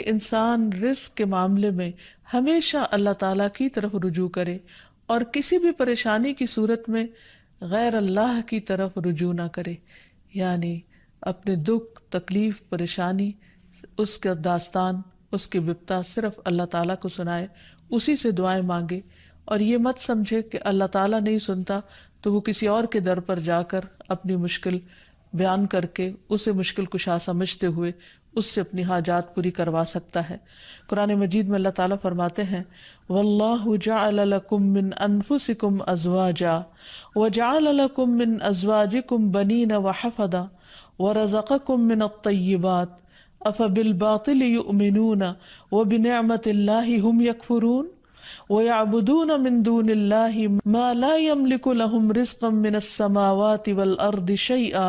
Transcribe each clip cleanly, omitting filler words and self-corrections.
انسان رزق کے معاملے میں ہمیشہ اللہ تعالیٰ کی طرف رجوع کرے اور کسی بھی پریشانی کی صورت میں غیر اللہ کی طرف رجوع نہ کرے، یعنی اپنے دکھ، تکلیف، پریشانی، اس کا داستان، اس کی بپتا صرف اللہ تعالیٰ کو سنائے، اسی سے دعائیں مانگے، اور یہ مت سمجھے کہ اللہ تعالیٰ نہیں سنتا تو وہ کسی اور کے در پر جا کر اپنی مشکل بیان کر کے اسے مشکل کشا سمجھتے ہوئے اس سے اپنی حاجات پوری کروا سکتا ہے۔ قرآن مجید میں اللہ تعالیٰ فرماتے ہیں وَاللَّهُ جَعَلَ لَكُم مِّنْ أَنفُسِكُمْ أَزْوَاجًا وَجَعَلَ لَكُم مِّنْ أَزْوَاجِكُمْ بَنِينَ وَحَفَدًا وَرَزَقَكُم مِّنَ الطَّيِّبَاتِ أَفَبِالْبَاطِلِ يُؤْمِنُونَ وَبِنِعْمَةِ اللَّهِ هُمْ يَكْفُرُونَ وَيَعْبُدُونَ مِن دُونِ اللَّهِ مَا لَا يَمْلِكُ لَهُمْ رِزْقًا مِّنَ السَّمَاوَاتِ وَالْأَرْضِ شَيْئًا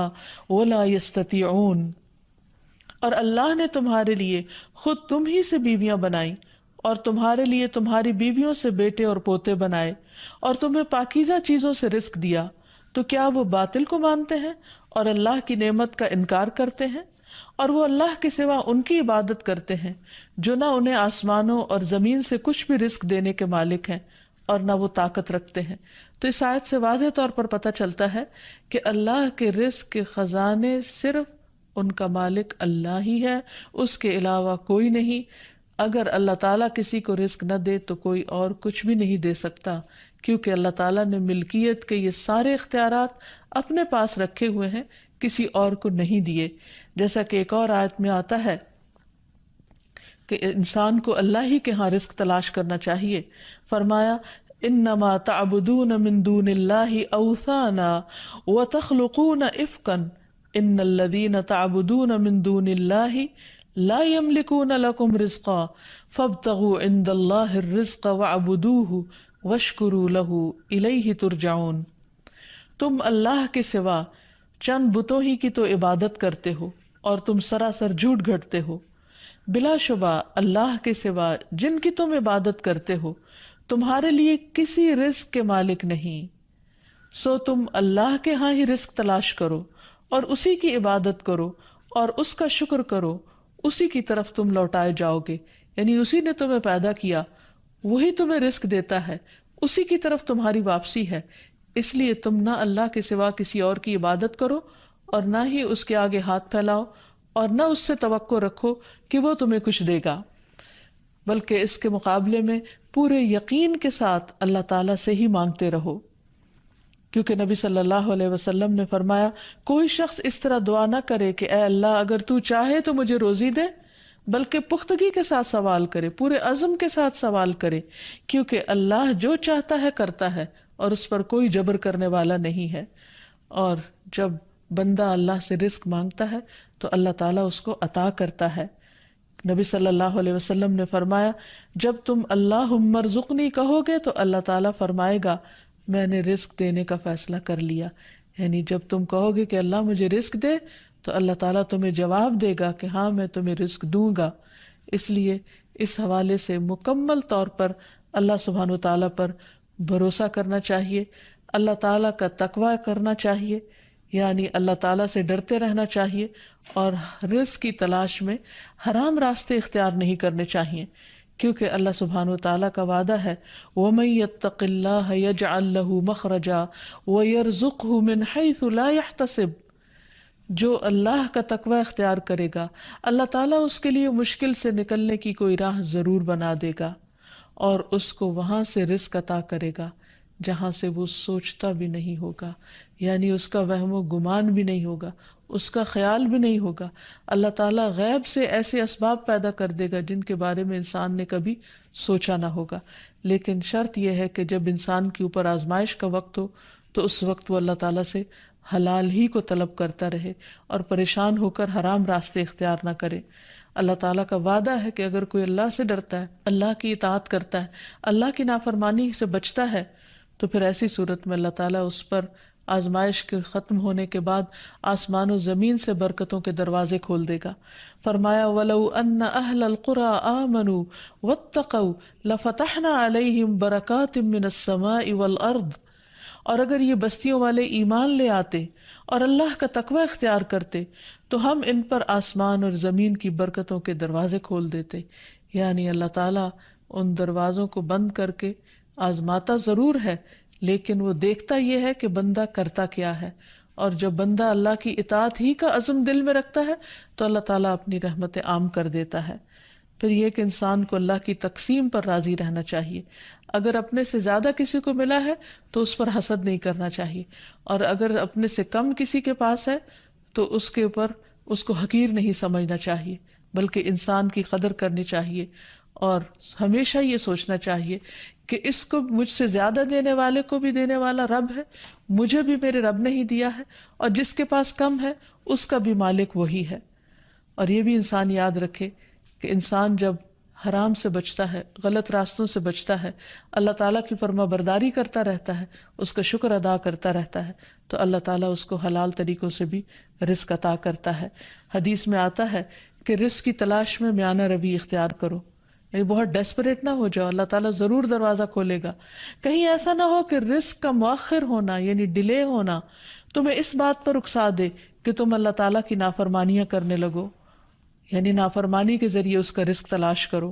وَلَا يَسْتَطِيعُونَ۔ اور اللہ نے تمہارے لیے خود تم ہی سے بیویاں بنائیں اور تمہارے لیے تمہاری بیویوں سے بیٹے اور پوتے بنائے اور تمہیں پاکیزہ چیزوں سے رزق دیا، تو کیا وہ باطل کو مانتے ہیں اور اللہ کی نعمت کا انکار کرتے ہیں؟ اور وہ اللہ کے سوا ان کی عبادت کرتے ہیں جو نہ انہیں آسمانوں اور زمین سے کچھ بھی رزق دینے کے مالک ہیں اور نہ وہ طاقت رکھتے ہیں۔ تو اس آیت سے واضح طور پر پتہ چلتا ہے کہ اللہ کے رزق کے خزانے صرف ان کا مالک اللہ ہی ہے، اس کے علاوہ کوئی نہیں۔ اگر اللہ تعالیٰ کسی کو رزق نہ دے تو کوئی اور کچھ بھی نہیں دے سکتا، کیونکہ اللہ تعالیٰ نے ملکیت کے یہ سارے اختیارات اپنے پاس رکھے ہوئے ہیں، کسی اور کو نہیں دیے۔ جیسا کہ ایک اور آیت میں آتا ہے کہ انسان کو اللہ ہی کے ہاں رزق تلاش کرنا چاہیے۔ فرمایا انما تعبدون من دون اللہ اوثانا وتخلقون افکا ان الذین تعبدون من دون اللہ لا یملکون لکم رزقا فابتغوا عند اللہ الرزق واعبدوہ واشکروا لہ الیہ ترجعون۔ تم اللہ کے سوا چند بتوں ہی کی تو عبادت کرتے ہو اور تم سراسر جھوٹ گھڑتے ہو۔ بلا شبہ اللہ کے سوا جن کی تم عبادت کرتے ہو تمہارے لیے کسی رزق کے مالک نہیں، سو تم اللہ کے ہاں ہی رزق تلاش کرو اور اسی کی عبادت کرو اور اس کا شکر کرو، اسی کی طرف تم لوٹائے جاؤ گے، یعنی اسی نے تمہیں پیدا کیا، وہی تمہیں رزق دیتا ہے، اسی کی طرف تمہاری واپسی ہے۔ اس لیے تم نہ اللہ کے سوا کسی اور کی عبادت کرو اور نہ ہی اس کے آگے ہاتھ پھیلاؤ اور نہ اس سے توقع رکھو کہ وہ تمہیں کچھ دے گا، بلکہ اس کے مقابلے میں پورے یقین کے ساتھ اللہ تعالیٰ سے ہی مانگتے رہو، کیونکہ نبی صلی اللہ علیہ وسلم نے فرمایا کوئی شخص اس طرح دعا نہ کرے کہ اے اللہ اگر تو چاہے تو مجھے روزی دے، بلکہ پختگی کے ساتھ سوال کرے، پورے عزم کے ساتھ سوال کرے، کیونکہ اللہ جو چاہتا ہے کرتا ہے اور اس پر کوئی جبر کرنے والا نہیں ہے۔ اور جب بندہ اللہ سے رزق مانگتا ہے تو اللہ تعالیٰ اس کو عطا کرتا ہے۔ نبی صلی اللہ علیہ وسلم نے فرمایا جب تم اللہم ارزقنی کہو گے تو اللہ تعالیٰ فرمائے گا میں نے رزق دینے کا فیصلہ کر لیا، یعنی جب تم کہو گے کہ اللہ مجھے رزق دے تو اللہ تعالیٰ تمہیں جواب دے گا کہ ہاں میں تمہیں رزق دوں گا۔ اس لیے اس حوالے سے مکمل طور پر اللہ سبحانہ وتعالیٰ پر بھروسہ کرنا چاہیے، اللہ تعالیٰ کا تقوی کرنا چاہیے، یعنی اللہ تعالیٰ سے ڈرتے رہنا چاہیے، اور رزق کی تلاش میں حرام راستے اختیار نہیں کرنے چاہیے، کیونکہ اللہ سبحانہ وتعالیٰ کا وعدہ ہے وَمَن يَتَّقِ اللَّهَ يَجْعَل لَّهُ مَخْرَجًا وَيَرْزُقْهُ مِنْ حَيْثُ لَا يَحْتَسِبُ۔ جو اللہ کا تقوی اختیار کرے گا اللہ تعالیٰ اس کے لیے مشکل سے نکلنے کی کوئی راہ ضرور بنا دے گا اور اس کو وہاں سے رزق عطا کرے گا جہاں سے وہ سوچتا بھی نہیں ہوگا، یعنی اس کا وہم و گمان بھی نہیں ہوگا، اس کا خیال بھی نہیں ہوگا۔ اللہ تعالیٰ غیب سے ایسے اسباب پیدا کر دے گا جن کے بارے میں انسان نے کبھی سوچا نہ ہوگا، لیکن شرط یہ ہے کہ جب انسان کے اوپر آزمائش کا وقت ہو تو اس وقت وہ اللہ تعالیٰ سے حلال ہی کو طلب کرتا رہے اور پریشان ہو کر حرام راستے اختیار نہ کرے۔ اللہ تعالیٰ کا وعدہ ہے کہ اگر کوئی اللہ سے ڈرتا ہے، اللہ کی اطاعت کرتا ہے، اللہ کی نافرمانی سے بچتا ہے، تو پھر ایسی صورت میں اللہ تعالیٰ اس پر آزمائش کے ختم ہونے کے بعد آسمان و زمین سے برکتوں کے دروازے کھول دے گا۔ فرمایا وَلَوْ أَنَّ أَهْلَ الْقُرَىٰ آمَنُوا وَاتَّقَوْا لَفَتَحْنَا عَلَيْهِمْ بَرَكَاتٍ مِّنَ السَّمَاءِ وَالْأَرْضِ۔ اور اگر یہ بستیوں والے ایمان لے آتے اور اللہ کا تقوی اختیار کرتے تو ہم ان پر آسمان اور زمین کی برکتوں کے دروازے کھول دیتے. یعنی اللہ تعالیٰ ان دروازوں کو بند کر کے آزماتا ضرور ہے، لیکن وہ دیکھتا یہ ہے کہ بندہ کرتا کیا ہے، اور جب بندہ اللہ کی اطاعت ہی کا عزم دل میں رکھتا ہے تو اللہ تعالیٰ اپنی رحمتیں عام کر دیتا ہے. پھر یہ کہ انسان کو اللہ کی تقسیم پر راضی رہنا چاہیے. اگر اپنے سے زیادہ کسی کو ملا ہے تو اس پر حسد نہیں کرنا چاہیے، اور اگر اپنے سے کم کسی کے پاس ہے تو اس کے اوپر اس کو حقیر نہیں سمجھنا چاہیے، بلکہ انسان کی قدر کرنی چاہیے، اور ہمیشہ یہ سوچنا چاہیے کہ اس کو مجھ سے زیادہ دینے والے کو بھی دینے والا رب ہے، مجھے بھی میرے رب نے ہی دیا ہے، اور جس کے پاس کم ہے اس کا بھی مالک وہی ہے. اور یہ بھی انسان یاد رکھے کہ انسان جب حرام سے بچتا ہے، غلط راستوں سے بچتا ہے، اللہ تعالیٰ کی فرما برداری کرتا رہتا ہے، اس کا شکر ادا کرتا رہتا ہے، تو اللہ تعالیٰ اس کو حلال طریقوں سے بھی رزق عطا کرتا ہے. حدیث میں آتا ہے کہ رزق کی تلاش میں میانہ روی اختیار کرو، یعنی بہت ڈیسپریٹ نہ ہو جاؤ، اللہ تعالیٰ ضرور دروازہ کھولے گا. کہیں ایسا نہ ہو کہ رزق کا مؤخر ہونا یعنی ڈیلے ہونا تمہیں اس بات پر اکسا دے کہ تم اللہ تعالیٰ کی نافرمانیاں کرنے لگو، یعنی نافرمانی کے ذریعے اس کا رزق تلاش کرو.